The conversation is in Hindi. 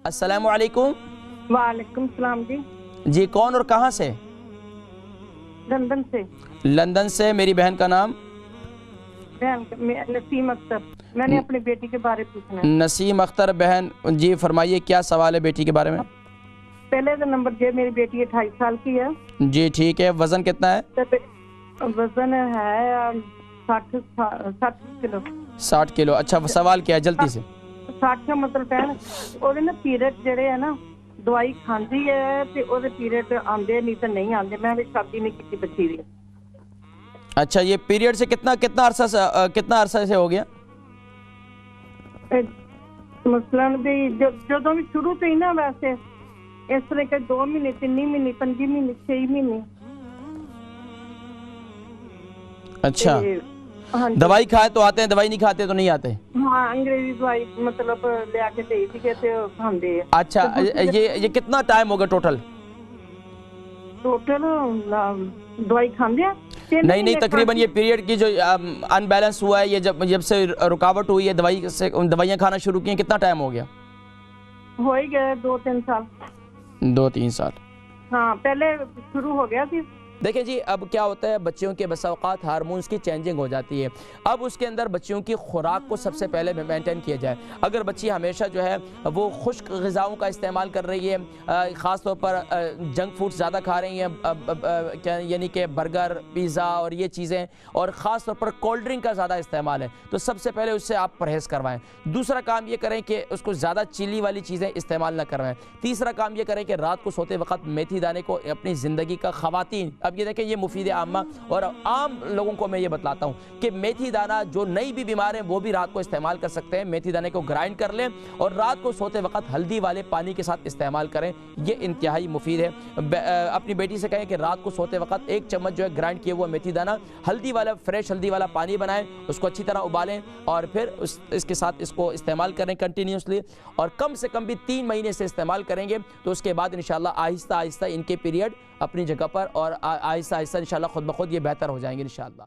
अस्सलामु अलैकुम। वालेकुम सलाम जी। जी कौन और कहाँ से? लंदन से। लंदन से। मेरी बहन का नाम? नसीम अख्तर। मैंने अपनी बेटी के बारे में पूछना है। नसीम अख्तर बहन जी, फरमाइए क्या सवाल है बेटी के बारे में? पहले तो नंबर जे मेरी बेटी 28 साल की है। जी ठीक है। वज़न कितना है? वजन है 60 किलो। 60 किलो। अच्छा सवाल क्या है जल्दी से? 60 का मतलब है ਉਹਦੇ ਨਾ ਪੀਰੀਅਡ ਜਿਹੜੇ ਹੈ ਨਾ ਦਵਾਈ ਖਾਂਦੀ ਹੈ ਤੇ ਉਹਦੇ ਪੀਰੀਅਡ ਆਉਂਦੇ ਨਹੀਂ ਤਾਂ ਨਹੀਂ ਆਉਂਦੇ। मैं भी शादी नहीं की बच्ची ਦੀ। अच्छा ये पीरियड से कितना कितना अरसा से हो गया? मसलन भी ਜਦੋਂ ਵੀ ਸ਼ੁਰੂ ਤੋਂ ਹੀ ਨਾ ਵੈਸੇ ਇਸ ਤਰ੍ਹਾਂ ਕਿ 2 ਮਹੀਨੇ 3 ਮਹੀਨੇ 5 ਮਹੀਨੇ 6 ਮਹੀਨੇ। अच्छा हाँ दवाई खाए तो आते हैं, दवाई नहीं खाते तो नहीं आते? हाँ अंग्रेजी दवाई मतलब ले आके दे दी के ते खांदे। अच्छा ये कितना टाइम होगा टोटल? टोटल दवाई खांदे नहीं तकरीबन ये पीरियड की जो अनबैलेंस हुआ है, ये जब से रुकावट हुई है दवाइयाँ खाना शुरू की, कितना टाइम हो गया? हो ही गए 2-3 साल। 2-3 साल। हाँ पहले शुरू हो गया थी। देखिए जी अब क्या होता है बच्चियों के बसा औकात हार्मोन्स की चेंजिंग हो जाती है। अब उसके अंदर बच्चियों की खुराक को सबसे पहले मेंटेन किया जाए। अगर बच्ची हमेशा जो है वो खुश्क ग़िज़ाओं का इस्तेमाल कर रही है, ख़ास तौर पर जंक फूड ज़्यादा खा रही हैं, यानी कि बर्गर पिज़्ज़ा और ये चीज़ें, और ख़ास तौर पर कोल्ड ड्रिंक का ज़्यादा इस्तेमाल है, तो सबसे पहले उससे आप परहेज़ करवाएं। दूसरा काम ये करें कि उसको ज़्यादा चीनी वाली चीज़ें इस्तेमाल ना करवाएं। तीसरा काम ये करें कि रात को सोते वक्त मेथी दाने को अपनी ज़िंदगी का ख़वातीन, अब ये देखें ये मुफीद आमा और आम लोगों को मैं ये बतलाता हूँ कि मेथी दाना जो नई भी बीमार हैं वो भी रात को इस्तेमाल कर सकते हैं। मेथी दाने को ग्राइंड कर लें और रात को सोते वक्त हल्दी वाले पानी के साथ इस्तेमाल करें, ये इंतहाई मुफीद है। अपनी बेटी से कहें कि रात को सोते वक्त 1 चम्मच जो है ग्राइंड किया हुआ मेथी दाना हल्दी वाला फ्रेश हल्दी वाला पानी बनाएं, उसको अच्छी तरह उबालें और फिर इसके साथ इसको इस्तेमाल करें कंटिन्यूसली, और कम से कम भी 3 महीने से इस्तेमाल करेंगे तो उसके बाद इंशाल्लाह आहिस्ता आहिस्ता इनके पीरियड अपनी जगह पर और आहिस्ता आहिस्ता इंशाल्लाह खुद ब खुद ये बेहतर हो जाएंगे इंशाल्लाह।